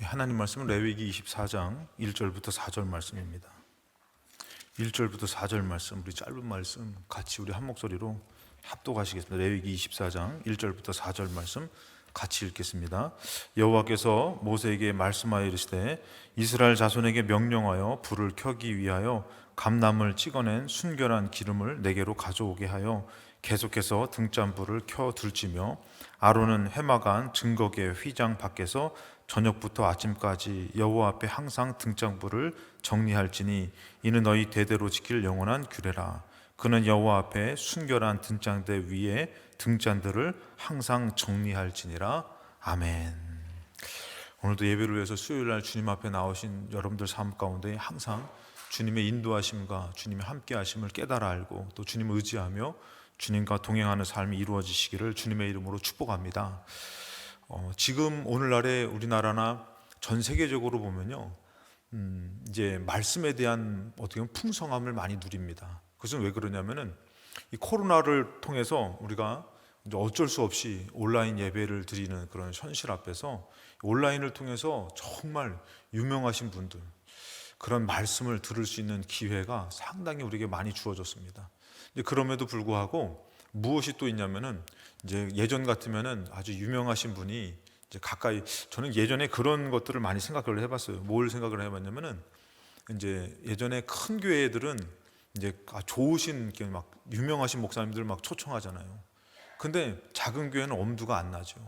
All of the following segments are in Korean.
하나님 말씀은 레위기 24장 1절부터 4절 말씀입니다. 1절부터 4절 말씀, 우리 짧은 말씀 같이 우리 한 목소리로 합독하시겠습니다. 레위기 24장 1절부터 4절 말씀 같이 읽겠습니다. 여호와께서 모세에게 말씀하여 이르시되 이스라엘 자손에게 명령하여 불을 켜기 위하여 감나무를 찍어낸 순결한 기름을 내게로 가져오게 하여 계속해서 등잔불을 켜 둘지며 아론은 해마간 증거계 휘장 밖에서 저녁부터 아침까지 여호와 앞에 항상 등잔불을 정리할지니 이는 너희 대대로 지킬 영원한 규례라. 그는 여호와 앞에 순결한 등잔대 위에 등잔들을 항상 정리할지니라. 아멘. 오늘도 예배를 위해서 수요일날 주님 앞에 나오신 여러분들 삶 가운데 항상 주님의 인도하심과 주님의 함께하심을 깨달아 알고 또 주님을 의지하며 주님과 동행하는 삶이 이루어지시기를 주님의 이름으로 축복합니다. 지금 오늘날의 우리나라나 전 세계적으로 보면요, 이제 말씀에 대한 어떻게 보면 풍성함을 많이 누립니다. 그것은 왜 그러냐면은 이 코로나를 통해서 우리가 이제 어쩔 수 없이 온라인 예배를 드리는 그런 현실 앞에서 온라인을 통해서 정말 유명하신 분들 그런 말씀을 들을 수 있는 기회가 상당히 우리에게 많이 주어졌습니다. 그럼에도 불구하고 무엇이 또 있냐면은 이제 예전 같으면은 아주 유명하신 분이 이제 가까이, 저는 예전에 그런 것들을 많이 생각을 해봤어요. 뭘 생각을 해봤냐면은 이제 예전에 큰 교회들은 이제 좋으신 막 유명하신 목사님들 막 초청하잖아요. 근데 작은 교회는 엄두가 안 나죠.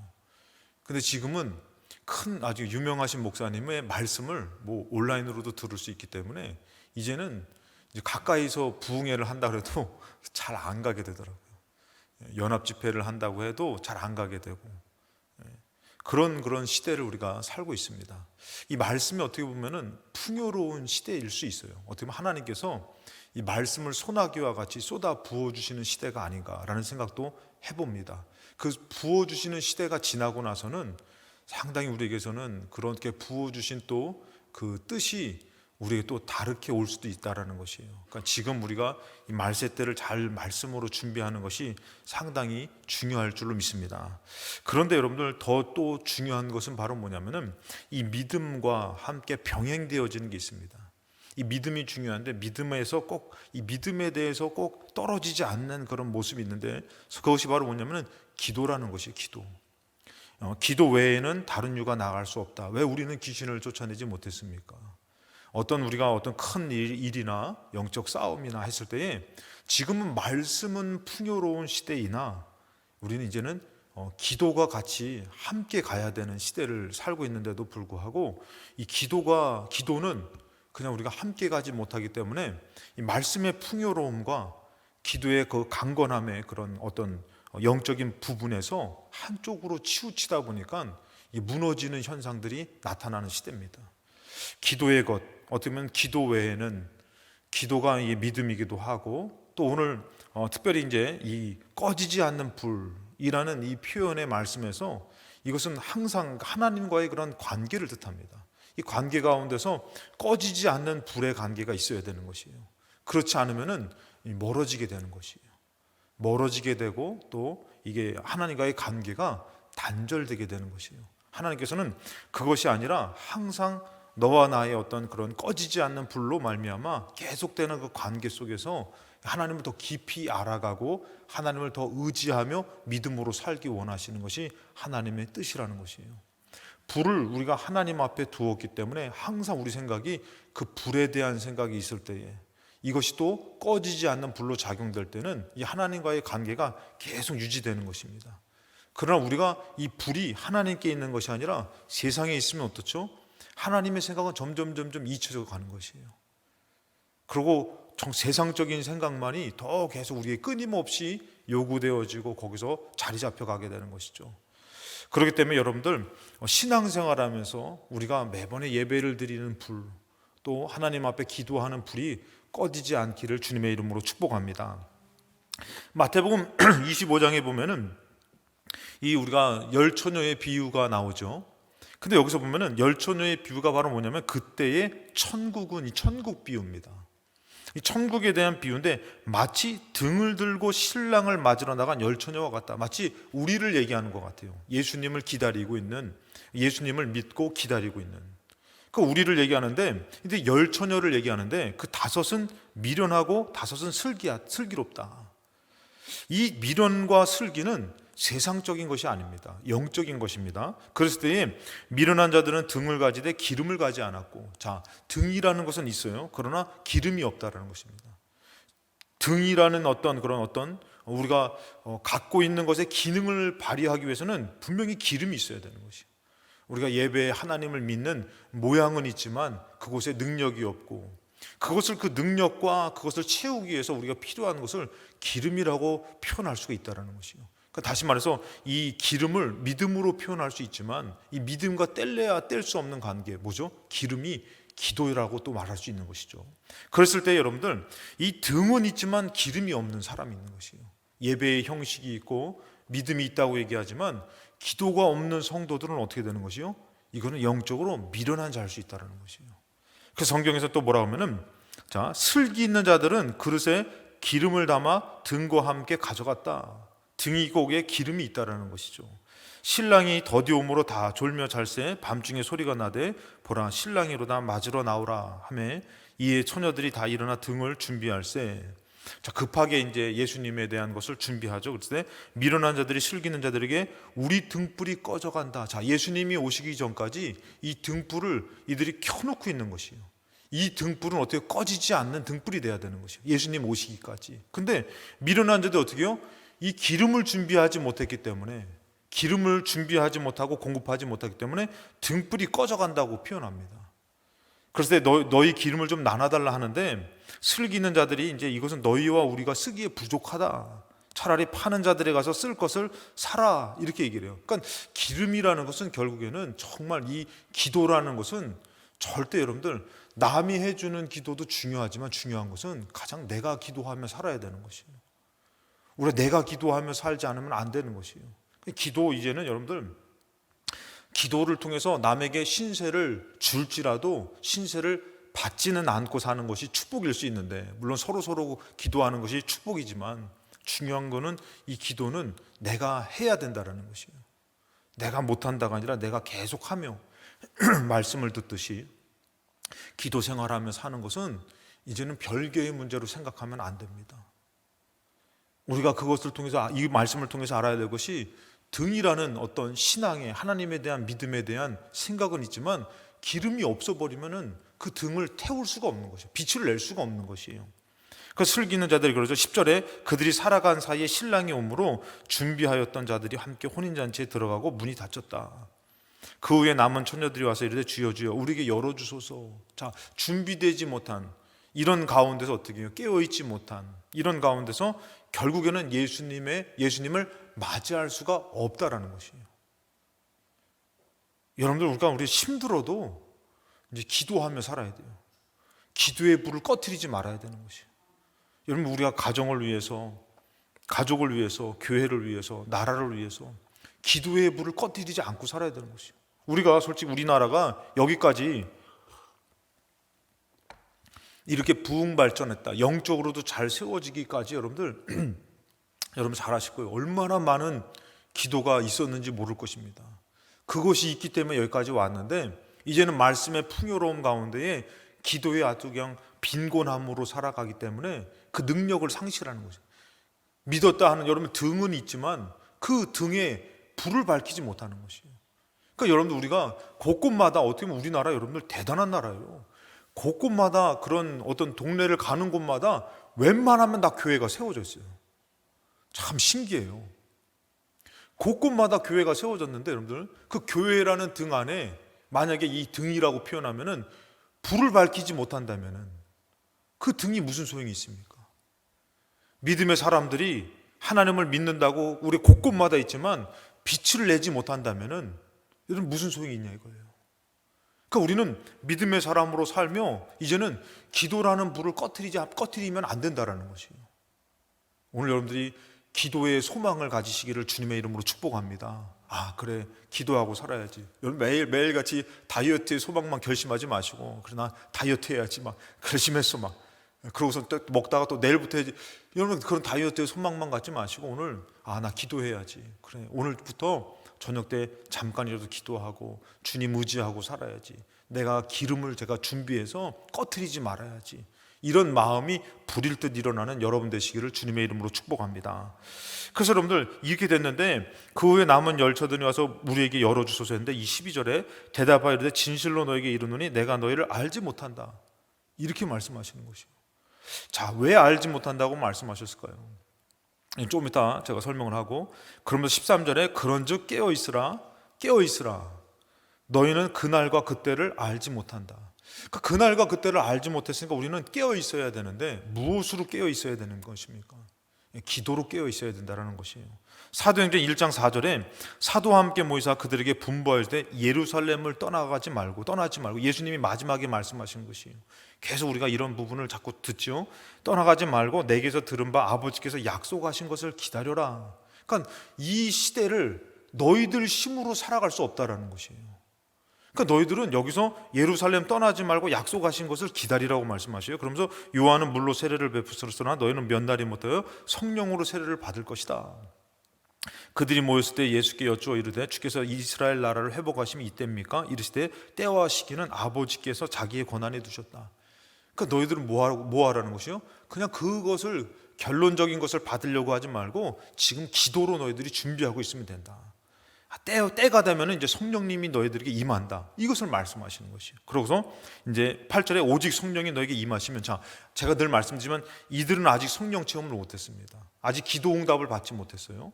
근데 지금은 큰 아주 유명하신 목사님의 말씀을 뭐 온라인으로도 들을 수 있기 때문에 이제는 이제 가까이서 부흥회를 한다 그래도 잘 안 가게 되더라고요. 연합 집회를 한다고 해도 잘 안 가게 되고 그런 시대를 우리가 살고 있습니다. 이 말씀이 어떻게 보면은 풍요로운 시대일 수 있어요. 어떻게 보면 하나님께서 이 말씀을 소나기와 같이 쏟아 부어주시는 시대가 아닌가라는 생각도 해봅니다. 그 부어주시는 시대가 지나고 나서는 상당히 우리에게서는 그렇게 부어주신 또 그 뜻이 우리에게 또 다르게 올 수도 있다는 것이에요. 그러니까 지금 우리가 이 말세 때를 잘 말씀으로 준비하는 것이 상당히 중요할 줄로 믿습니다. 그런데 여러분들 더 또 중요한 것은 바로 뭐냐면은 이 믿음과 함께 병행되어지는 게 있습니다. 이 믿음이 중요한데 믿음에서 꼭 이 믿음에 대해서 꼭 떨어지지 않는 그런 모습이 있는데 그것이 바로 뭐냐면은 기도라는 것이에요. 기도 외에는 다른 이유가 나갈 수 없다. 왜 우리는 귀신을 쫓아내지 못했습니까? 우리가 어떤 큰 일이나 영적 싸움이나 했을 때에 지금은 말씀은 풍요로운 시대이나 우리는 이제는 기도가 같이 함께 가야 되는 시대를 살고 있는데도 불구하고 이 기도는 그냥 우리가 함께 가지 못하기 때문에 이 말씀의 풍요로움과 기도의 그 강건함의 그런 어떤 영적인 부분에서 한쪽으로 치우치다 보니까 이 무너지는 현상들이 나타나는 시대입니다. 기도의 것, 어떻게 보면 기도 외에는 기도가 이 믿음이기도 하고 또 오늘 특별히 이제 이 꺼지지 않는 불이라는 이 표현의 말씀에서 이것은 항상 하나님과의 그런 관계를 뜻합니다. 이 관계 가운데서 꺼지지 않는 불의 관계가 있어야 되는 것이에요. 그렇지 않으면은 멀어지게 되는 것이에요. 멀어지게 되고 또 이게 하나님과의 관계가 단절되게 되는 것이에요. 하나님께서는 그것이 아니라 항상 너와 나의 어떤 그런 꺼지지 않는 불로 말미암아 계속되는 그 관계 속에서 하나님을 더 깊이 알아가고 하나님을 더 의지하며 믿음으로 살기 원하시는 것이 하나님의 뜻이라는 것이에요. 불을 우리가 하나님 앞에 두었기 때문에 항상 우리 생각이 그 불에 대한 생각이 있을 때에 이것이 또 꺼지지 않는 불로 작용될 때는 이 하나님과의 관계가 계속 유지되는 것입니다. 그러나 우리가 이 불이 하나님께 있는 것이 아니라 세상에 있으면 어떻죠? 하나님의 생각은 점점 잊혀져 가는 것이에요. 그리고 세상적인 생각만이 더 계속 우리에게 끊임없이 요구되어지고 거기서 자리 잡혀가게 되는 것이죠. 그렇기 때문에 여러분들 신앙생활하면서 우리가 매번에 예배를 드리는 불, 또 하나님 앞에 기도하는 불이 꺼지지 않기를 주님의 이름으로 축복합니다. 마태복음 25장에 보면은 이 우리가 열 처녀의 비유가 나오죠. 근데 여기서 보면은 열 처녀의 비유가 바로 뭐냐면 그때의 천국은 이 천국 비유입니다. 이 천국에 대한 비유인데 마치 등을 들고 신랑을 맞으러 나간 열 처녀와 같다. 마치 우리를 얘기하는 것 같아요. 예수님을 기다리고 있는 예수님을 믿고 기다리고 있는, 그 우리를 얘기하는데, 근데 열 처녀를 얘기하는데 그 다섯은 미련하고 다섯은 슬기롭다. 이 미련과 슬기는 세상적인 것이 아닙니다. 영적인 것입니다. 그랬을 때에 미련한 자들은 등을 가지되 기름을 가지 않았고, 자, 등이라는 것은 있어요. 그러나 기름이 없다라는 것입니다. 등이라는 어떤 우리가 갖고 있는 것의 기능을 발휘하기 위해서는 분명히 기름이 있어야 되는 것이에요. 우리가 예배에 하나님을 믿는 모양은 있지만 그곳에 능력이 없고, 그것을 그 능력과 그것을 채우기 위해서 우리가 필요한 것을 기름이라고 표현할 수가 있다는 것이에요. 그러니까 다시 말해서 이 기름을 믿음으로 표현할 수 있지만 이 믿음과 뗄래야 뗄 수 없는 관계, 뭐죠? 기름이 기도라고 또 말할 수 있는 것이죠. 그랬을 때 여러분들, 이 등은 있지만 기름이 없는 사람이 있는 것이에요. 예배의 형식이 있고 믿음이 있다고 얘기하지만 기도가 없는 성도들은 어떻게 되는 것이요? 이거는 영적으로 미련한 자일 수 있다는 것이에요. 그래서 성경에서 또 뭐라 하면은, 자, 슬기 있는 자들은 그릇에 기름을 담아 등과 함께 가져갔다. 등이 고기에 기름이 있다라는 것이죠. 신랑이 더디옴으로 다 졸며 잘새 밤중에 소리가 나되 보라 신랑이로다 맞으러 나오라 하매 이에 처녀들이 다 일어나 등을 준비할세. 자, 급하게 이제 예수님에 대한 것을 준비하죠. 그때 미련한 자들이 슬기 있는 자들에게 우리 등불이 꺼져간다. 자, 예수님이 오시기 전까지 이 등불을 이들이 켜놓고 있는 것이에요. 이 등불은 어떻게 꺼지지 않는 등불이 돼야 되는 것이에요. 예수님 오시기까지. 근데 미련한 자들이 어떻게 해요? 이 기름을 준비하지 못했기 때문에, 기름을 준비하지 못하고 공급하지 못하기 때문에 등불이 꺼져간다고 표현합니다. 그래서 너희 기름을 좀 나눠달라 하는데, 슬기 있는 자들이 이제 이것은 너희와 우리가 쓰기에 부족하다. 차라리 파는 자들에 가서 쓸 것을 사라. 이렇게 얘기를 해요. 그러니까 기름이라는 것은 결국에는 정말 이 기도라는 것은 절대 여러분들 남이 해주는 기도도 중요하지만 중요한 것은 가장 내가 기도하며 살아야 되는 것이에요. 우리가 내가 기도하며 살지 않으면 안 되는 것이에요. 기도, 이제는 여러분들 기도를 통해서 남에게 신세를 줄지라도 신세를 받지는 않고 사는 것이 축복일 수 있는데, 물론 서로 기도하는 것이 축복이지만 중요한 거는 이 기도는 내가 해야 된다는 것이에요. 내가 못한다가 아니라 내가 계속하며 말씀을 듣듯이 기도 생활하며 사는 것은 이제는 별개의 문제로 생각하면 안 됩니다. 우리가 그것을 통해서, 이 말씀을 통해서 알아야 될 것이, 등이라는 어떤 신앙의 하나님에 대한 믿음에 대한 생각은 있지만 기름이 없어버리면은 그 등을 태울 수가 없는 것이에요. 빛을 낼 수가 없는 것이에요. 그 슬기 있는 자들이 그러죠. 10절에 그들이 살아간 사이에 신랑이 오므로 준비하였던 자들이 함께 혼인잔치에 들어가고 문이 닫혔다. 그 후에 남은 처녀들이 와서 이르되 주여 주여 우리에게 열어주소서. 자, 준비되지 못한 이런 가운데서 어떻게 해요? 깨어있지 못한 이런 가운데서 결국에는 예수님을 맞이할 수가 없다라는 것이에요. 여러분들, 우리 힘들어도 이제 기도하며 살아야 돼요. 기도의 불을 꺼트리지 말아야 되는 것이에요. 여러분, 우리가 가정을 위해서, 가족을 위해서, 교회를 위해서, 나라를 위해서 기도의 불을 꺼트리지 않고 살아야 되는 것이에요. 우리가 솔직히 우리나라가 여기까지 이렇게 부흥 발전했다, 영적으로도 잘 세워지기까지 여러분들 여러분 잘 아실 거예요. 얼마나 많은 기도가 있었는지 모를 것입니다. 그것이 있기 때문에 여기까지 왔는데, 이제는 말씀의 풍요로움 가운데에 기도의 아주 그냥 빈곤함으로 살아가기 때문에 그 능력을 상실하는 거죠. 믿었다 하는 여러분 등은 있지만 그 등에 불을 밝히지 못하는 것이에요. 그러니까 여러분들, 우리가 곳곳마다 어떻게 보면 우리나라 여러분들 대단한 나라예요. 곳곳마다 그런 어떤 동네를 가는 곳마다 웬만하면 다 교회가 세워져 있어요. 참 신기해요. 곳곳마다 교회가 세워졌는데 여러분들, 그 교회라는 등 안에 만약에 이 등이라고 표현하면은 불을 밝히지 못한다면은 그 등이 무슨 소용이 있습니까? 믿음의 사람들이 하나님을 믿는다고 우리 곳곳마다 있지만 빛을 내지 못한다면은 여러분 무슨 소용이 있냐 이거예요. 그러니까 우리는 믿음의 사람으로 살며 이제는 기도라는 불을 꺼트리면 안 된다라는 것이에요. 오늘 여러분들이 기도의 소망을 가지시기를 주님의 이름으로 축복합니다. 아, 그래, 기도하고 살아야지. 여러분 매일같이 다이어트의 소망만 결심하지 마시고, 그러나 다이어트 해야지 막 결심했어 막, 그러고서 또 먹다가 또 내일부터 해야지. 여러분 그런 다이어트의 소망만 갖지 마시고 오늘 나 기도해야지. 그래, 오늘부터 저녁 때 잠깐이라도 기도하고 주님 의지하고 살아야지. 내가 기름을 제가 준비해서 꺼트리지 말아야지. 이런 마음이 불일 듯 일어나는 여러분 되시기를 주님의 이름으로 축복합니다. 그래서 여러분들 이렇게 됐는데 그 후에 남은 열처들이 와서 우리에게 열어주소서 했는데 이 12절에 대답하여 이르되 진실로 너에게 이르노니 내가 너희를 알지 못한다. 이렇게 말씀하시는 것이요. 자, 왜 알지 못한다고 말씀하셨을까요? 좀 이따 제가 설명을 하고, 그러면서 13절에 그런즉 깨어있으라 너희는 그날과 그때를 알지 못한다. 그날과 그때를 알지 못했으니까 우리는 깨어 있어야 되는데 무엇으로 깨어 있어야 되는 것입니까? 기도로 깨어 있어야 된다는 것이에요. 사도행전 1장 4절에 사도와 함께 모이사 그들에게 분부할 때 예루살렘을 떠나지 말고 예수님이 마지막에 말씀하신 것이에요. 계속 우리가 이런 부분을 자꾸 듣죠. 떠나가지 말고 내게서 들은 바 아버지께서 약속하신 것을 기다려라. 그러니까 이 시대를 너희들 힘으로 살아갈 수 없다라는 것이에요. 그러니까 너희들은 여기서 예루살렘 떠나지 말고 약속하신 것을 기다리라고 말씀하셔요. 그러면서 요한은 물로 세례를 베푸었으나 너희는 몇 날이 못하여 성령으로 세례를 받을 것이다. 그들이 모였을 때 예수께 여쭈어 이르되 주께서 이스라엘 나라를 회복하심이 이때입니까? 이르시되 때와 시기는 아버지께서 자기의 권한에 두셨다. 그러니까 너희들은 뭐 하라는 것이요? 그냥 그것을 결론적인 것을 받으려고 하지 말고 지금 기도로 너희들이 준비하고 있으면 된다. 때가 되면 이제 성령님이 너희들에게 임한다. 이것을 말씀하시는 것이에요. 그러고서 이제 8절에 오직 성령이 너에게 임하시면, 자, 제가 늘 말씀드리지만 이들은 아직 성령 체험을 못했습니다. 아직 기도 응답을 받지 못했어요.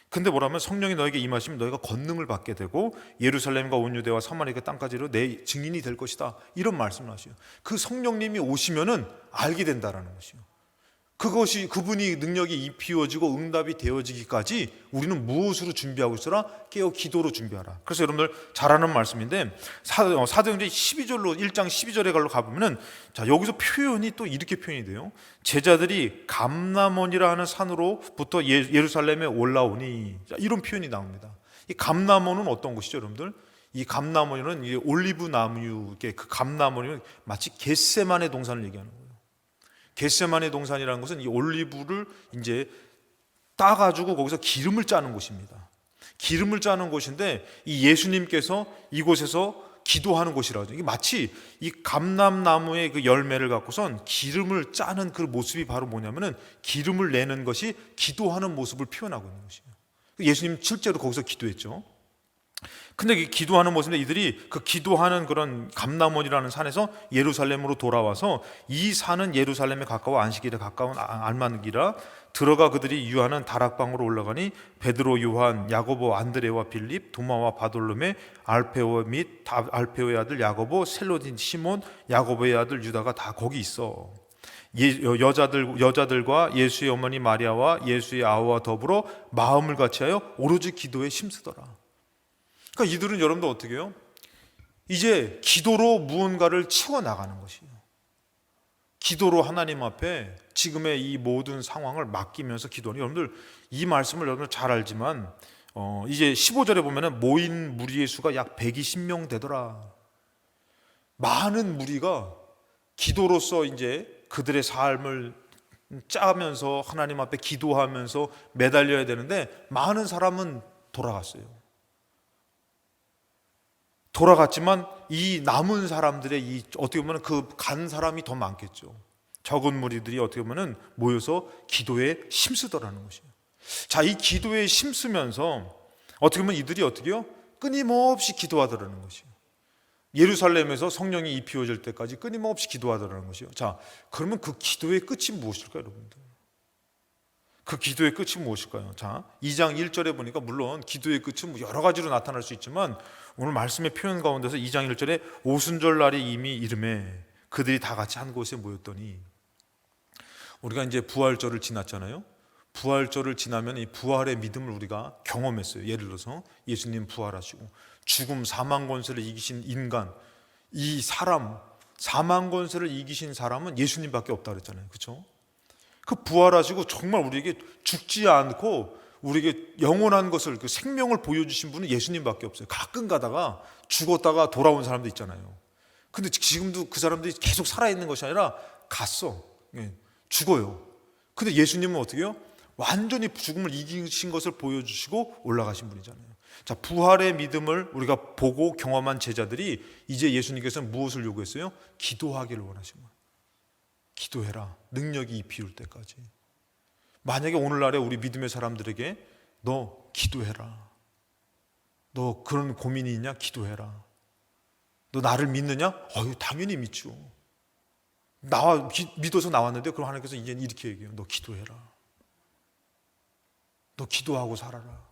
근데 뭐라면 성령이 너에게 임하시면 너희가 권능을 받게 되고 예루살렘과 온 유대와 사마리아 땅까지로 내 증인이 될 것이다. 이런 말씀을 하셔요. 그 성령님이 오시면은 알게 된다라는 것이요. 그것이 그분이 능력이 입히어지고 응답이 되어지기까지 우리는 무엇으로 준비하고 있어라? 깨어 기도로 준비하라. 그래서 여러분들 잘 아는 말씀인데 사도행전 12절로 1장 12절에 가보면은 자, 여기서 표현이 또 이렇게 표현이 돼요. 제자들이 감람원이라 하는 산으로부터 예루살렘에 올라오니, 자, 이런 표현이 나옵니다. 이 감람원은 어떤 곳이죠, 여러분들? 이 감람원은 이 올리브 나무의 그 감람원이 마치 겟세마네 동산을 얘기하는 거예요. 겟세마네 동산이라는 것은 이 올리브를 이제 따가지고 거기서 기름을 짜는 곳입니다. 기름을 짜는 곳인데 이 예수님께서 이곳에서 기도하는 곳이라고. 이게 마치 이 감람나무의 그 열매를 갖고선 기름을 짜는 그 모습이 바로 뭐냐면은 기름을 내는 것이 기도하는 모습을 표현하고 있는 것이에요. 예수님 실제로 거기서 기도했죠. 근데 기도하는 모습인데 이들이 그 기도하는 그런 감람원이라는 산에서 예루살렘으로 돌아와서 이 산은 예루살렘에 가까워 안식일에 가까운 알만기라 들어가 그들이 유하는 다락방으로 올라가니 베드로, 요한, 야고보, 안드레와 빌립, 도마와 바돌로메, 알페오 및 알페오의 아들 야고보, 셀로딘 시몬, 야고보의 아들 유다가 다 거기 있어. 여자들과 예수의 어머니 마리아와 예수의 아우와 더불어 마음을 같이하여 오로지 기도에 힘쓰더라. 그러니까 이들은 여러분들 어떻게 해요? 이제 기도로 무언가를 채워나가는 것이에요. 기도로 하나님 앞에 지금의 이 모든 상황을 맡기면서 기도하는, 여러분들 이 말씀을 여러분들 잘 알지만 이제 15절에 보면은 모인 무리의 수가 약 120명 되더라. 많은 무리가 기도로서 이제 그들의 삶을 짜면서 하나님 앞에 기도하면서 매달려야 되는데 많은 사람은 돌아갔어요. 돌아갔지만 이 남은 사람들의 이 어떻게 보면 그 간 사람이 더 많겠죠. 적은 무리들이 어떻게 보면 모여서 기도에 힘쓰더라는 것이에요. 자, 이 기도에 힘쓰면서 어떻게 보면 이들이 어떻게 해요? 끊임없이 기도하더라는 것이에요. 예루살렘에서 성령이 입히어질 때까지 끊임없이 기도하더라는 것이에요. 자, 그러면 그 기도의 끝이 무엇일까요, 여러분들? 그 기도의 끝이 무엇일까요? 자, 2장 1절에 보니까 물론 기도의 끝은 여러 가지로 나타날 수 있지만 오늘 말씀의 표현 가운데서 2장 1절에 오순절 날이 이미 이름에 그들이 다 같이 한 곳에 모였더니, 우리가 이제 부활절을 지났잖아요. 부활절을 지나면 이 부활의 믿음을 우리가 경험했어요. 예를 들어서 예수님 부활하시고 죽음 사망 권세를 이기신 인간, 이 사람 사망 권세를 이기신 사람은 예수님밖에 없다 그랬잖아요. 그렇죠? 그 부활하시고 정말 우리에게 죽지 않고 우리에게 영원한 것을, 그 생명을 보여주신 분은 예수님밖에 없어요. 가끔 가다가 죽었다가 돌아온 사람도 있잖아요. 근데 지금도 그 사람들이 계속 살아있는 것이 아니라 갔어. 죽어요. 근데 예수님은 어떻게 해요? 완전히 죽음을 이기신 것을 보여주시고 올라가신 분이잖아요. 자, 부활의 믿음을 우리가 보고 경험한 제자들이 이제 예수님께서는 무엇을 요구했어요? 기도하기를 원하신 거예요. 기도해라. 능력이 비울 때까지. 만약에 오늘날에 우리 믿음의 사람들에게 너 기도해라. 너 그런 고민이 있냐? 기도해라. 너 나를 믿느냐? 당연히 믿죠. 믿어서 나왔는데 그럼 하나님께서 이제 이렇게 얘기해요. 너 기도해라. 너 기도하고 살아라.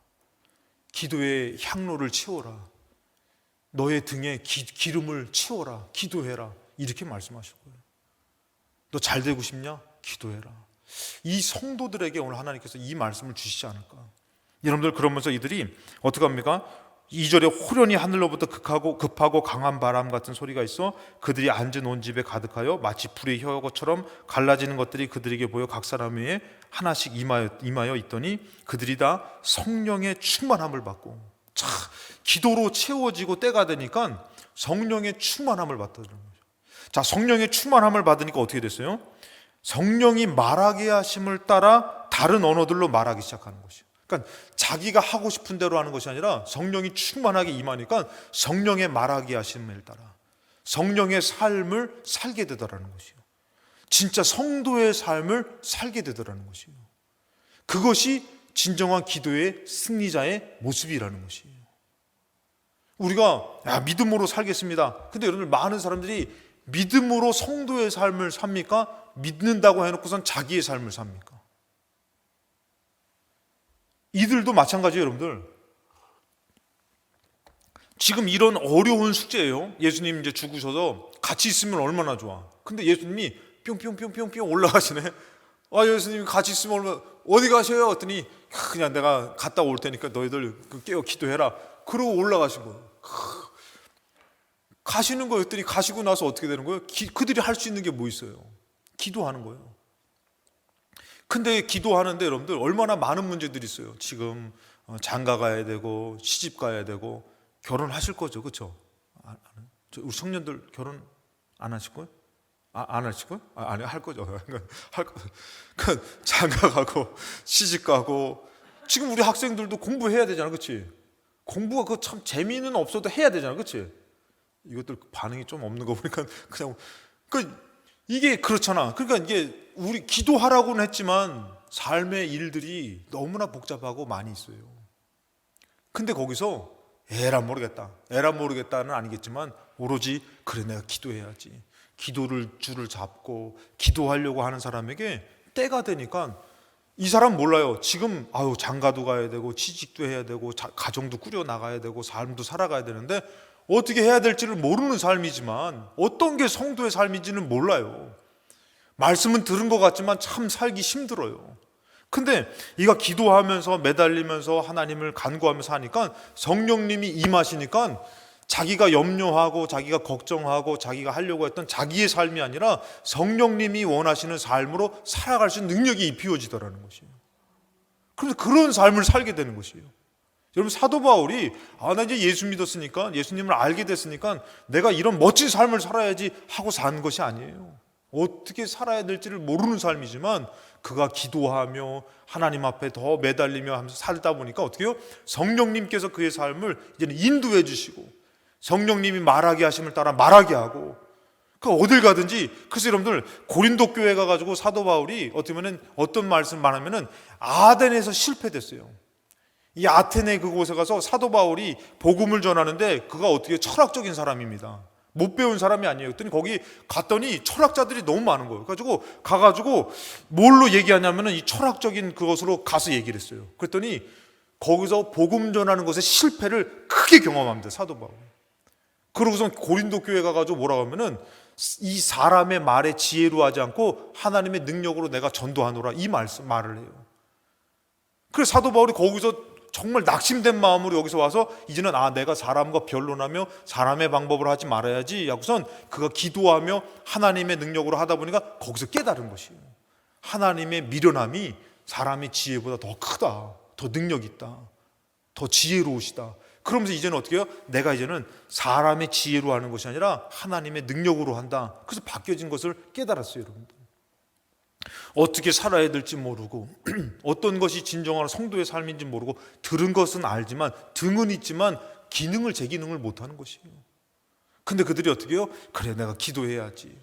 기도의 향로를 채워라. 너의 등에 기름을 채워라. 기도해라. 이렇게 말씀하실 거예요. 너 잘 되고 싶냐? 기도해라. 이 성도들에게 오늘 하나님께서 이 말씀을 주시지 않을까. 여러분들 그러면서 이들이 어떻게 합니까? 2절에 호련히 하늘로부터 급하고 강한 바람 같은 소리가 있어 그들이 앉은 온 집에 가득하여 마치 불의 혀처럼 갈라지는 것들이 그들에게 보여 각 사람 위에 하나씩 임하여 있더니 그들이 다 성령의 충만함을 받고, 자, 기도로 채워지고 때가 되니까 성령의 충만함을 받더라는 거죠. 자, 성령의 충만함을 받으니까 어떻게 됐어요? 성령이 말하게 하심을 따라 다른 언어들로 말하기 시작하는 것이요. 그러니까 자기가 하고 싶은 대로 하는 것이 아니라 성령이 충만하게 임하니까 성령의 말하게 하심을 따라 성령의 삶을 살게 되더라는 것이요. 진짜 성도의 삶을 살게 되더라는 것이요. 그것이 진정한 기도의 승리자의 모습이라는 것이에요. 우리가 믿음으로 살겠습니다. 근데 여러분들 많은 사람들이 믿음으로 성도의 삶을 삽니까? 믿는다고 해놓고선 자기의 삶을 삽니까? 이들도 마찬가지예요, 여러분들. 지금 이런 어려운 숙제예요. 예수님 이제 죽으셔서 같이 있으면 얼마나 좋아. 근데 예수님이 뿅뿅뿅뿅뿅 올라가시네. 예수님이 같이 있으면 얼마나, 어디 가셔요? 했더니 그냥 내가 갔다 올 테니까 너희들 깨어 기도해라. 그러고 올라가신 거예요. 가시는 거였더니 가시고 나서 어떻게 되는 거예요? 그들이 할 수 있는 게 뭐 있어요? 기도하는 거예요. 근데 기도하는데 여러분들 얼마나 많은 문제들이 있어요. 지금 장가 가야 되고 시집 가야 되고 결혼하실 거죠, 그렇죠? 우리 청년들 결혼 안 하실 거예요? 안 하실 거예요? 아니, 할 거죠. 할 거. 그러니까 장가 가고 시집 가고 지금 우리 학생들도 공부해야 되잖아, 그렇지? 공부가 그 참 재미는 없어도 해야 되잖아, 그렇지? 이것들 반응이 좀 없는 거 보니까 그냥 이게 그렇잖아. 그러니까 이게 우리 기도하라고는 했지만 삶의 일들이 너무나 복잡하고 많이 있어요. 근데 거기서 에라 모르겠다는 아니겠지만 오로지 그래 내가 기도해야지. 기도를 줄을 잡고 기도하려고 하는 사람에게 때가 되니까 이 사람 몰라요. 지금 장가도 가야 되고 취직도 해야 되고 가정도 꾸려 나가야 되고 삶도 살아가야 되는데 어떻게 해야 될지를 모르는 삶이지만 어떤 게 성도의 삶인지는 몰라요. 말씀은 들은 것 같지만 참 살기 힘들어요. 근데 이가 기도하면서 매달리면서 하나님을 간구하면서 하니까 성령님이 임하시니까 자기가 염려하고 자기가 걱정하고 자기가 하려고 했던 자기의 삶이 아니라 성령님이 원하시는 삶으로 살아갈 수 있는 능력이 비워지더라는 것이에요. 그래서 그런 삶을 살게 되는 것이에요. 여러분 사도 바울이 나 이제 예수 믿었으니까 예수님을 알게 됐으니까 내가 이런 멋진 삶을 살아야지 하고 산 것이 아니에요. 어떻게 살아야 될지를 모르는 삶이지만 그가 기도하며 하나님 앞에 더 매달리며 하면서 살다 보니까 어떻게 해요? 성령님께서 그의 삶을 이제는 인도해 주시고 성령님이 말하게 하심을 따라 말하게 하고 어딜 가든지. 그래서 여러분들 고린도 교회 가가지고 사도 바울이 어떻게 보면 어떤 말씀만 하면은 아덴에서 실패됐어요. 이 아테네 그곳에 가서 사도 바울이 복음을 전하는데 그가 어떻게 철학적인 사람입니다. 못 배운 사람이 아니에요. 그랬더니 거기 갔더니 철학자들이 너무 많은 거예요. 가가지고 뭘로 얘기하냐면은 이 철학적인 그것으로 가서 얘기를 했어요. 그랬더니 거기서 복음 전하는 것의 실패를 크게 경험합니다. 사도 바울. 그러고서 고린도 교회 가가지고 뭐라고 하면은 이 사람의 말에 지혜로 하지 않고 하나님의 능력으로 내가 전도하노라 이 말을 해요. 그래서 사도 바울이 거기서 정말 낙심된 마음으로 여기서 와서 이제는 내가 사람과 변론하며 사람의 방법으로 하지 말아야지 하고선 그가 기도하며 하나님의 능력으로 하다 보니까 거기서 깨달은 것이에요. 하나님의 미련함이 사람의 지혜보다 더 크다, 더 능력 있다, 더 지혜로우시다. 그러면서 이제는 어떻게 해요? 내가 이제는 사람의 지혜로 하는 것이 아니라 하나님의 능력으로 한다. 그래서 바뀌어진 것을 깨달았어요, 여러분들. 어떻게 살아야 될지 모르고 어떤 것이 진정한 성도의 삶인지 모르고 들은 것은 알지만 등은 있지만 기능을 제 기능을 못하는 것이에요. 근데 그들이 어떻게 해요? 그래, 내가 기도해야지.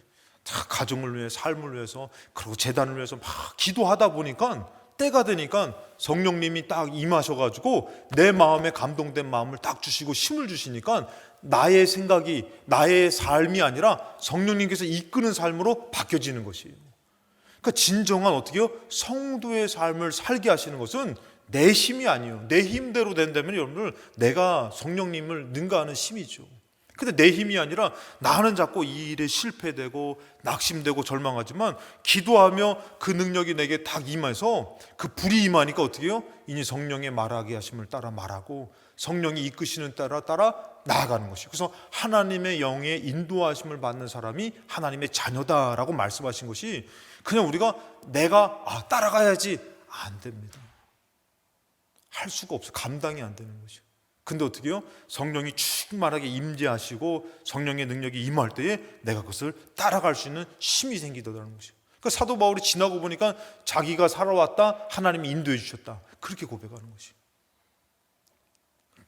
자, 가정을 위해, 삶을 위해서, 그리고 재단을 위해서 막 기도하다 보니까 때가 되니까 성령님이 딱 임하셔가지고 내 마음에 감동된 마음을 딱 주시고 힘을 주시니까 나의 생각이, 나의 삶이 아니라 성령님께서 이끄는 삶으로 바뀌어지는 것이에요. 그러니까 진정한 어떻게 해요? 성도의 삶을 살게 하시는 것은 내 힘이 아니에요. 내 힘대로 된다면 여러분들 내가 성령님을 능가하는 힘이죠. 근데 내 힘이 아니라 나는 자꾸 이 일에 실패되고 낙심되고 절망하지만 기도하며 그 능력이 내게 딱 임해서 그 불이 임하니까 어떻게 해요? 이니 성령의 말하게 하심을 따라 말하고 성령이 이끄시는 따라 나아가는 것이에요. 그래서 하나님의 영의 인도하심을 받는 사람이 하나님의 자녀다라고 말씀하신 것이 그냥 우리가 내가 따라가야지 안 됩니다. 할 수가 없어요. 감당이 안 되는 거죠. 근데 어떻게 해요? 성령이 충만하게 임재하시고 성령의 능력이 임할 때에 내가 그것을 따라갈 수 있는 힘이 생기더라는 것이에요. 그러니까 사도 바울이 지나고 보니까 자기가 살아왔다, 하나님이 인도해 주셨다, 그렇게 고백하는 것이에요.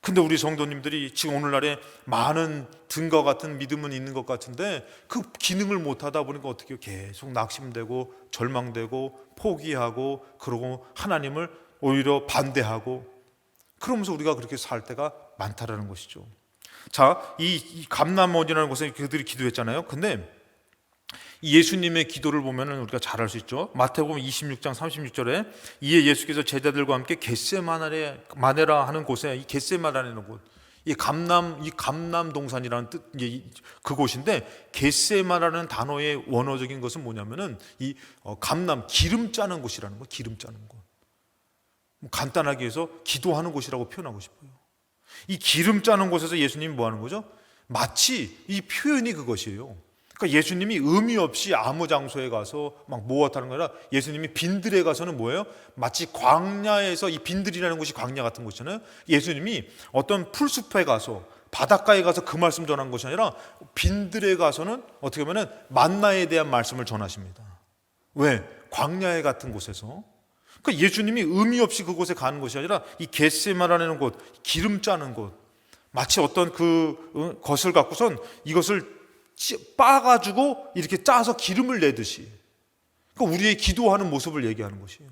근데 우리 성도님들이 지금 오늘날에 많은 등과 같은 믿음은 있는 것 같은데 그 기능을 못하다 보니까 어떻게 해요? 계속 낙심되고 절망되고 포기하고 그러고 하나님을 오히려 반대하고 그러면서 우리가 그렇게 살 때가 많다라는 것이죠. 자, 이 감람원이라는 곳에 그들이 기도했잖아요. 근데 예수님의 기도를 보면은 우리가 잘 알 수 있죠. 마태복음 26장 36절에 이에 예수께서 제자들과 함께 겟세마네라 하는 곳에, 이 겟세마네라는 곳, 이 감람 동산이라는 뜻, 그곳인데 겟세마라는 단어의 원어적인 것은 뭐냐면은 이 감람, 기름 짜는 곳이라는 거, 기름 짜는 곳. 간단하게 해서 기도하는 곳이라고 표현하고 싶어요. 이 기름 짜는 곳에서 예수님이 뭐 하는 거죠? 마치 이 표현이 그것이에요. 그러니까 예수님이 의미 없이 아무 장소에 가서 막 모았다는 거 아니라 예수님이 빈들에 가서는 뭐예요? 마치 광야에서, 이 빈들이라는 곳이 광야 같은 곳이잖아요. 예수님이 어떤 풀숲에 가서 바닷가에 가서 그 말씀 전한 것이 아니라 빈들에 가서는 어떻게 보면 만나에 대한 말씀을 전하십니다. 왜? 광야에 같은 곳에서. 그러니까 예수님이 의미 없이 그곳에 가는 것이 아니라 이 겟세마라는 곳, 기름 짜는 곳, 마치 어떤 그 것을 갖고선 이것을 빻아가지고 이렇게 짜서 기름을 내듯이, 그러니까 우리의 기도하는 모습을 얘기하는 것이에요.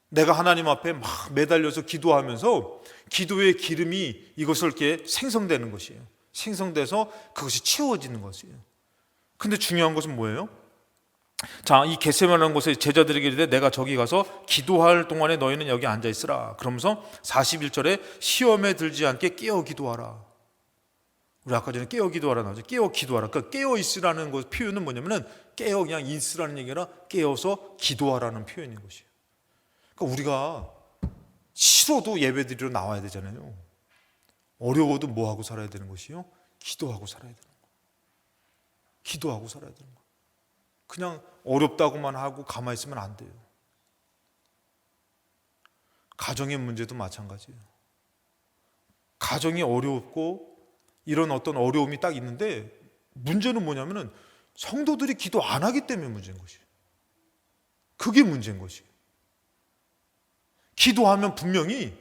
내가 하나님 앞에 막 매달려서 기도하면서 기도의 기름이 이것을 이렇게 생성되는 것이에요. 생성돼서 그것이 채워지는 것이에요. 근데 중요한 것은 뭐예요? 자, 이 겟세마라는 곳에 제자들에게 이르되 내가 저기 가서 기도할 동안에 너희는 여기 앉아 있으라. 그러면서 41절에 시험에 들지 않게 깨어 기도하라. 우리 아까 전에 깨어 기도하라 나오죠. 깨어 기도하라. 그러니까 깨어 있으라는 것 표현은 뭐냐면은 깨어 그냥 있으라는 얘기가 아니라 깨어서 기도하라는 표현인 것이에요. 그러니까 우리가 싫어도 예배드리러 나와야 되잖아요. 어려워도 뭐 하고 살아야 되는 것이요? 기도하고 살아야 되는 거. 기도하고 살아야 되는 거. 그냥 어렵다고만 하고 가만히 있으면 안 돼요. 가정의 문제도 마찬가지예요. 가정이 어렵고 이런 어떤 어려움이 딱 있는데 문제는 뭐냐면은 성도들이 기도 안 하기 때문에 문제인 것이에요. 그게 문제인 것이에요. 기도하면 분명히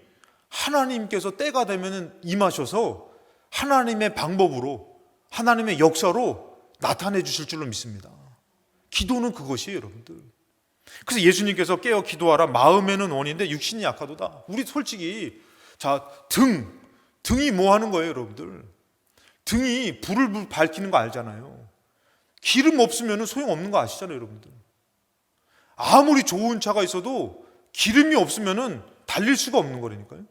하나님께서 때가 되면 임하셔서 하나님의 방법으로, 하나님의 역사로 나타내 주실 줄로 믿습니다. 기도는 그것이에요, 여러분들. 그래서 예수님께서 깨어 기도하라. 마음에는 원인데 육신이 약하도다. 우리 솔직히 자, 등이 뭐 하는 거예요, 여러분들? 등이 불을 밝히는 거 알잖아요. 기름 없으면 소용없는 거 아시잖아요, 여러분들. 아무리 좋은 차가 있어도 기름이 없으면 달릴 수가 없는 거라니까요.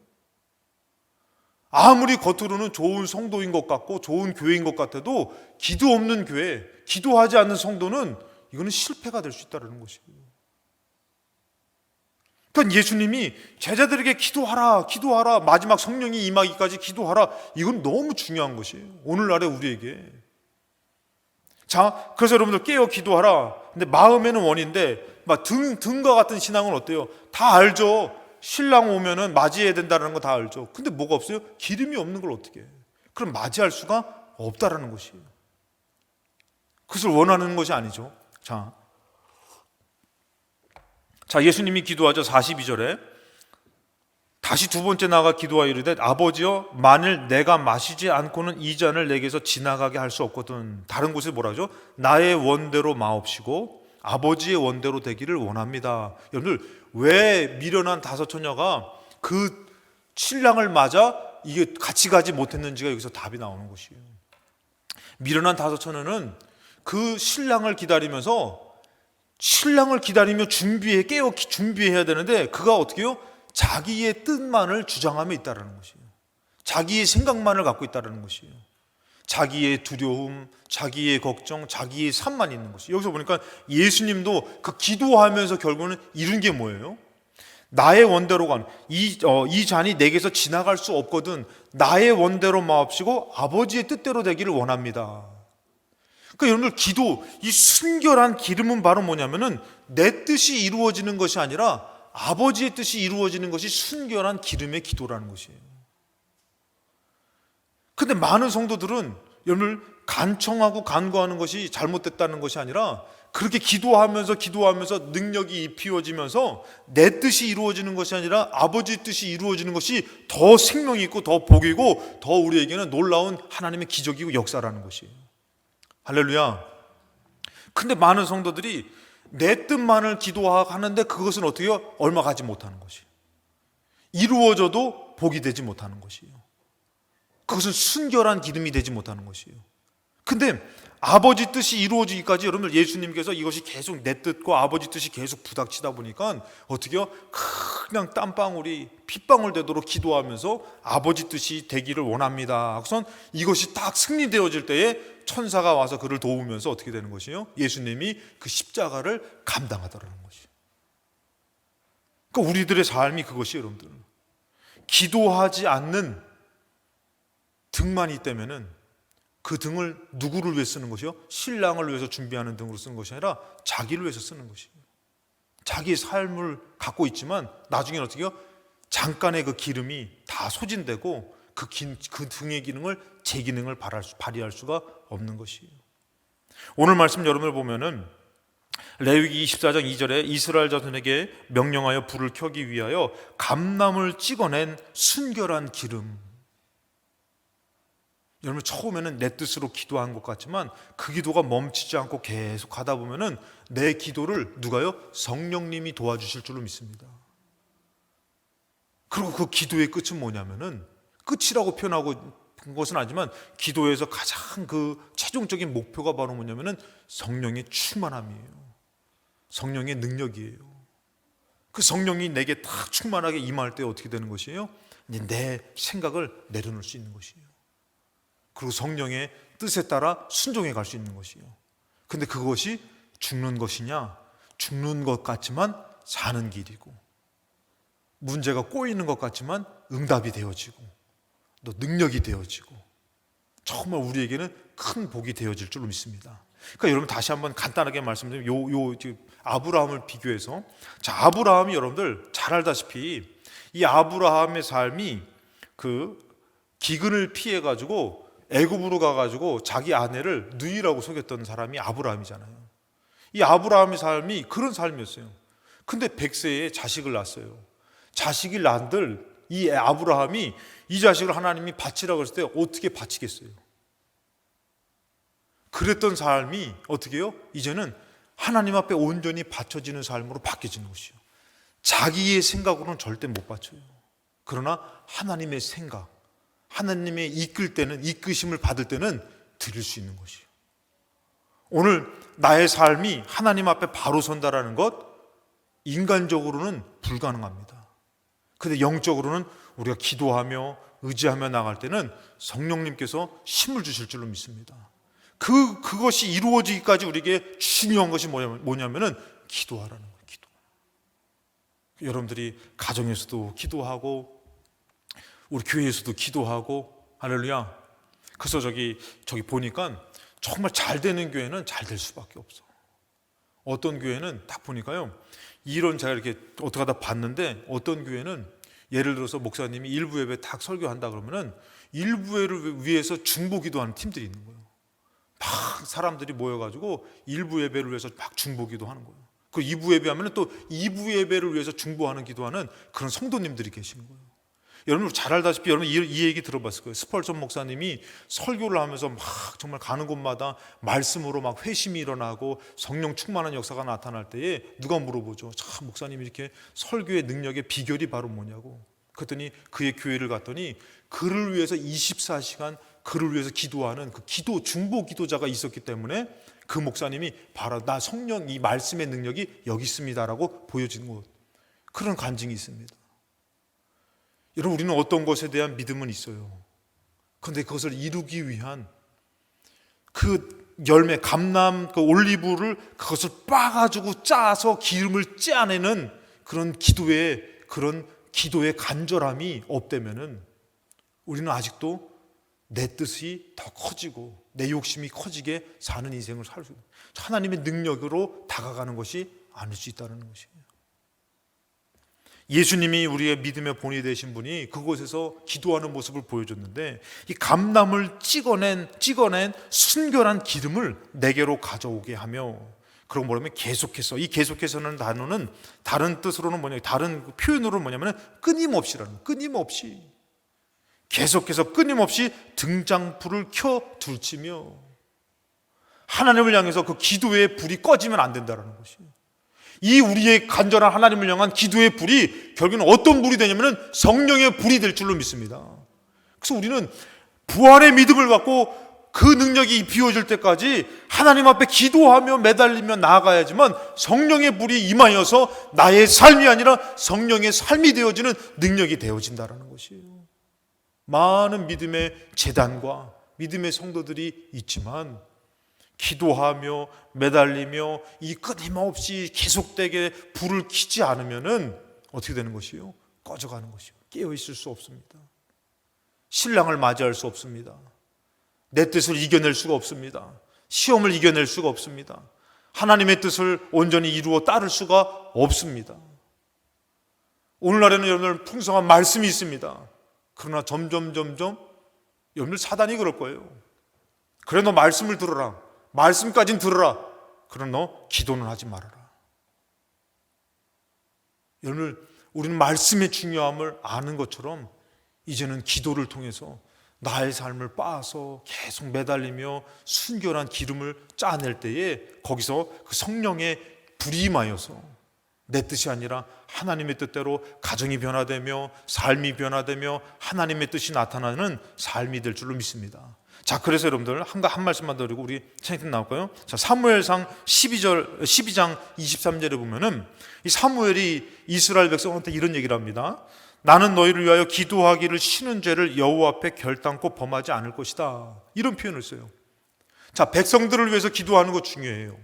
아무리 겉으로는 좋은 성도인 것 같고 좋은 교회인 것 같아도 기도 없는 교회, 기도하지 않는 성도는 이거는 실패가 될 수 있다는 것이에요. 그러니까 예수님이 제자들에게 기도하라, 기도하라, 마지막 성령이 임하기까지 기도하라. 이건 너무 중요한 것이에요. 오늘날의 우리에게. 자, 그래서 여러분들 깨어 기도하라. 근데 마음에는 원인데 막 등과 같은 신앙은 어때요? 다 알죠. 신랑 오면은 맞이해야 된다는 거 다 알죠. 근데 뭐가 없어요? 기름이 없는 걸 어떻게 해? 그럼 맞이할 수가 없다라는 것이에요. 그것을 원하는 것이 아니죠. 자, 자, 예수님이 기도하죠. 42절에 다시 두 번째 나아가 기도하여 이르되 아버지여 만일 내가 마시지 않고는 이 잔을 내게서 지나가게 할 수 없거든. 다른 곳에 뭐라 하죠? 나의 원대로 마옵시고 아버지의 원대로 되기를 원합니다. 여러분들, 왜 미련한 다섯 처녀가 그 신랑을 맞아 이게 같이 가지 못했는지가 여기서 답이 나오는 것이에요. 미련한 다섯 처녀는 그 신랑을 기다리며 준비해야 되는데 그가 어떻게 해요? 자기의 뜻만을 주장하며 있다는 것이에요. 자기의 생각만을 갖고 있다는 것이에요. 자기의 두려움, 자기의 걱정, 자기의 삶만 있는 것이에요. 여기서 보니까 예수님도 그 기도하면서 결국은 이룬 게 뭐예요? 나의 원대로 가는 이 잔이 내게서 지나갈 수 없거든 나의 원대로 마옵시고 아버지의 뜻대로 되기를 원합니다. 그러니까 여러분들, 기도, 이 순결한 기름은 바로 뭐냐면은 내 뜻이 이루어지는 것이 아니라 아버지의 뜻이 이루어지는 것이 순결한 기름의 기도라는 것이에요. 근데 많은 성도들은 여러분들, 간청하고 간구하는 것이 잘못됐다는 것이 아니라 그렇게 기도하면서 능력이 입히어지면서 내 뜻이 이루어지는 것이 아니라 아버지의 뜻이 이루어지는 것이 더 생명이 있고 더 복이고 더 우리에게는 놀라운 하나님의 기적이고 역사라는 것이에요. 할렐루야. 근데 많은 성도들이 내 뜻만을 기도하는데 그것은 어떻게 해요? 얼마 가지 못하는 것이에요. 이루어져도 복이 되지 못하는 것이에요. 그것은 순결한 기름이 되지 못하는 것이에요. 근데 아버지 뜻이 이루어지기까지 여러분들, 예수님께서 이것이 계속 내 뜻과 아버지 뜻이 계속 부닥치다 보니까 어떻게 해요? 그냥 땀방울이 핏방울 되도록 기도하면서 아버지 뜻이 되기를 원합니다. 그래서 이것이 딱 승리되어질 때에 천사가 와서 그를 도우면서 어떻게 되는 것이에요? 예수님이 그 십자가를 감당하더라는 것이에요. 그러니까 우리들의 삶이 그것이 여러분들, 기도하지 않는 등만 있다면은 그 등을 누구를 위해 쓰는 것이요? 신랑을 위해서 준비하는 등으로 쓰는 것이 아니라 자기를 위해서 쓰는 것이에요. 자기의 삶을 갖고 있지만 나중에는 어떻게 해요? 잠깐의 그 기름이 다 소진되고 그 등의 기능을, 제 기능을 발휘할 수가 없는 것이에요. 오늘 말씀 여러분을 보면은 레위기 24장 2절에 이스라엘 자손에게 명령하여 불을 켜기 위하여 감람을 찍어낸 순결한 기름. 여러분, 처음에는 내 뜻으로 기도한 것 같지만 그 기도가 멈추지 않고 계속 가다 보면은 내 기도를 누가요? 성령님이 도와주실 줄로 믿습니다. 그리고 그 기도의 끝은 뭐냐면은, 끝이라고 표현하고 것은 아니지만 기도에서 가장 그 최종적인 목표가 바로 뭐냐면은 성령의 충만함이에요. 성령의 능력이에요. 그 성령이 내게 딱 충만하게 임할 때 어떻게 되는 것이에요? 이제 내 생각을 내려놓을 수 있는 것이에요. 그리고 성령의 뜻에 따라 순종해 갈 수 있는 것이에요. 근데 그것이 죽는 것이냐? 죽는 것 같지만 사는 길이고, 문제가 꼬이는 것 같지만 응답이 되어지고, 또 능력이 되어지고, 정말 우리에게는 큰 복이 되어질 줄로 믿습니다. 그러니까 여러분, 다시 한번 간단하게 말씀드리면 아브라함을 비교해서, 자, 아브라함이 여러분들 잘 알다시피 이 아브라함의 삶이 그 기근을 피해 가지고 애굽으로 가가지고 자기 아내를 누이라고 속였던 사람이 아브라함이잖아요. 이 아브라함의 삶이 그런 삶이었어요. 근데 100세에 자식을 낳았어요. 자식이 낳은들 이 아브라함이 이 자식을 하나님이 바치라고 했을 때 어떻게 바치겠어요? 그랬던 삶이 어떻게 해요? 이제는 하나님 앞에 온전히 바쳐지는 삶으로 바뀌어지는 것이에요. 자기의 생각으로는 절대 못 바쳐요. 그러나 하나님의 생각, 하나님의 이끄심을 받을 때는 드릴 수 있는 것이에요. 오늘 나의 삶이 하나님 앞에 바로 선다라는 것, 인간적으로는 불가능합니다. 근데 영적으로는 우리가 기도하며 의지하며 나갈 때는 성령님께서 힘을 주실 줄로 믿습니다. 그것이 이루어지기까지 우리에게 중요한 것이 뭐냐면은 기도하라는 거예요. 기도. 여러분들이 가정에서도 기도하고 우리 교회에서도 기도하고, 할렐루야. 그래서 저기 보니까 정말 잘 되는 교회는 잘 될 수밖에 없어. 어떤 교회는 딱 보니까요, 이런, 제가 이렇게 어떻게 하다 봤는데, 어떤 교회는 예를 들어서 목사님이 일부 예배 딱 설교한다 그러면은 일부 예배를 위해서 중보 기도하는 팀들이 있는 거예요. 막 사람들이 모여가지고 일부 예배를 위해서 막 중보 기도하는 거예요. 그 2부 예배하면 또 2부 예배를 위해서 중보하는 기도하는 그런 성도님들이 계신 거예요. 여러분 잘 알다시피 여러분 이 얘기 들어봤을 거예요. 스펄전 목사님이 설교를 하면서 막 정말 가는 곳마다 말씀으로 막 회심이 일어나고 성령 충만한 역사가 나타날 때에 누가 물어보죠. 참 목사님이 이렇게 설교의 능력의 비결이 바로 뭐냐고. 그랬더니 그의 교회를 갔더니 그를 위해서 24시간 그를 위해서 기도하는 그 기도 중보 기도자가 있었기 때문에 그 목사님이 바로 나 성령 이 말씀의 능력이 여기 있습니다라고 보여지는 것, 그런 간증이 있습니다. 여러분 우리는 어떤 것에 대한 믿음은 있어요. 그런데 그것을 이루기 위한 그 열매 감람 그 올리브를 그것을 빻아가지고 짜서 기름을 짜내는 그런 기도의 간절함이 없다면은 우리는 아직도 내 뜻이 더 커지고 내 욕심이 커지게 사는 인생을 살 수 있는, 하나님의 능력으로 다가가는 것이 아닐 수 있다는 것이에요. 예수님이 우리의 믿음의 본이 되신 분이 그곳에서 기도하는 모습을 보여줬는데 이 감람을 찍어낸 순결한 기름을 내게로 가져오게 하며, 그리고 뭐냐면 계속해서, 이 계속해서는 단어는 다른 뜻으로는 뭐냐, 다른 표현으로는 뭐냐면 끊임없이라는, 끊임없이 계속해서 끊임없이 등장불을 켜 둘치며 하나님을 향해서 그 기도의 불이 꺼지면 안 된다는 것이에요. 이 우리의 간절한 하나님을 향한 기도의 불이 결국은 어떤 불이 되냐면 성령의 불이 될 줄로 믿습니다. 그래서 우리는 부활의 믿음을 갖고 그 능력이 비워질 때까지 하나님 앞에 기도하며 매달리며 나아가야지만 성령의 불이 임하여서 나의 삶이 아니라 성령의 삶이 되어지는 능력이 되어진다는 것이에요. 많은 믿음의 제단과 믿음의 성도들이 있지만 기도하며 매달리며 이 끊임없이 계속되게 불을 켜지 않으면은 어떻게 되는 것이요? 꺼져가는 것이요. 깨어 있을 수 없습니다. 신랑을 맞이할 수 없습니다. 내 뜻을 이겨낼 수가 없습니다. 시험을 이겨낼 수가 없습니다. 하나님의 뜻을 온전히 이루어 따를 수가 없습니다. 오늘날에는 여러분들 풍성한 말씀이 있습니다. 그러나 점점 여러분들 사단이 그럴 거예요. 그래 너 말씀을 들어라. 말씀까진 들어라. 그러나 너 기도는 하지 말아라. 여러분 우리는 말씀의 중요함을 아는 것처럼 이제는 기도를 통해서 나의 삶을 빻아서 계속 매달리며 순결한 기름을 짜낼 때에 거기서 그 성령의 불이 임하여서 내 뜻이 아니라 하나님의 뜻대로 가정이 변화되며 삶이 변화되며 하나님의 뜻이 나타나는 삶이 될 줄로 믿습니다. 자, 그래서 여러분들 한 말씀만 더 드리고 우리 찬양팀 나올까요? 자, 사무엘상 12장 23절에 보면은 이 사무엘이 이스라엘 백성한테 이런 얘기를 합니다. 나는 너희를 위하여 기도하기를 쉬는 죄를 여호와 앞에 결단코 범하지 않을 것이다. 이런 표현을 써요. 자, 백성들을 위해서 기도하는 거 중요해요.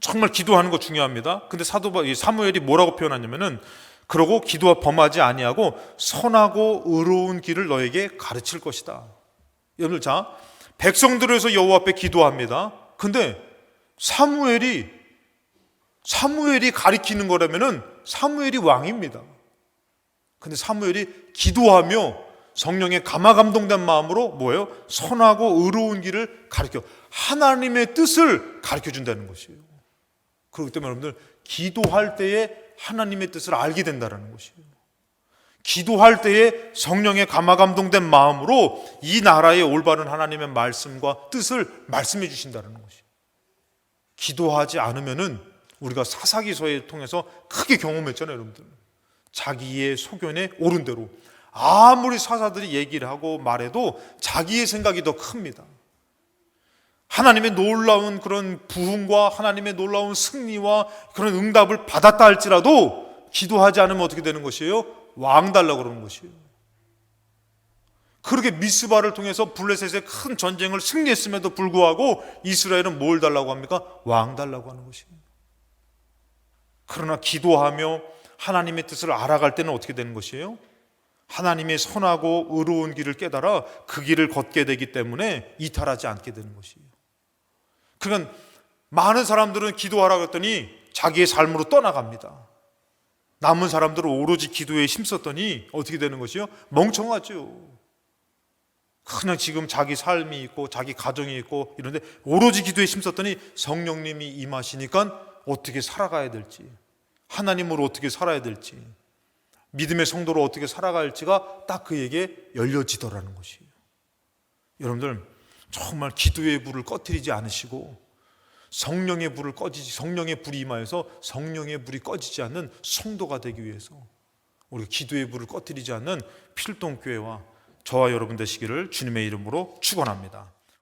정말 기도하는 거 중요합니다. 근데 사무엘이 뭐라고 표현하냐면은 그러고 기도와 범하지 아니하고 선하고 의로운 길을 너에게 가르칠 것이다. 여러분, 자, 백성들을 위해서 여호와 앞에 기도합니다. 근데 사무엘이 가리키는 거라면은 사무엘이 왕입니다. 근데 사무엘이 기도하며 성령의 감화감동된 마음으로 뭐예요? 선하고 의로운 길을 가르쳐 하나님의 뜻을 가르쳐 준다는 것이에요. 그렇기 때문에 여러분들 기도할 때에 하나님의 뜻을 알게 된다는 것이에요. 기도할 때에 성령의 감화감동된 마음으로 이 나라의 올바른 하나님의 말씀과 뜻을 말씀해 주신다는 것이에요. 기도하지 않으면은 우리가 사사기서에 통해서 크게 경험했잖아요, 여러분들. 자기의 소견에 옳은 대로 아무리 사사들이 얘기를 하고 말해도 자기의 생각이 더 큽니다. 하나님의 놀라운 그런 부흥과 하나님의 놀라운 승리와 그런 응답을 받았다 할지라도 기도하지 않으면 어떻게 되는 것이에요? 왕 달라고 그러는 것이에요. 그렇게 미스바를 통해서 블레셋의 큰 전쟁을 승리했음에도 불구하고 이스라엘은 뭘 달라고 합니까? 왕 달라고 하는 것이에요. 그러나 기도하며 하나님의 뜻을 알아갈 때는 어떻게 되는 것이에요? 하나님의 선하고 의로운 길을 깨달아 그 길을 걷게 되기 때문에 이탈하지 않게 되는 것이에요. 그러니까 많은 사람들은 기도하라 그랬더니 자기의 삶으로 떠나갑니다. 남은 사람들은 오로지 기도에 힘썼더니 어떻게 되는 것이요? 멍청하죠. 그냥 지금 자기 삶이 있고 자기 가정이 있고 이런데 오로지 기도에 힘썼더니 성령님이 임하시니까 어떻게 살아가야 될지, 하나님으로 어떻게 살아야 될지, 믿음의 성도로 어떻게 살아갈지가 딱 그에게 열려지더라는 것이에요. 여러분들 정말 기도의 불을 꺼뜨리지 않으시고 성령의 불을 꺼지지, 성령의 불이 임하여서 성령의 불이 꺼지지 않는 성도가 되기 위해서 우리가 기도의 불을 꺼뜨리지 않는 필동교회와 저와 여러분 되시기를 주님의 이름으로 축원합니다.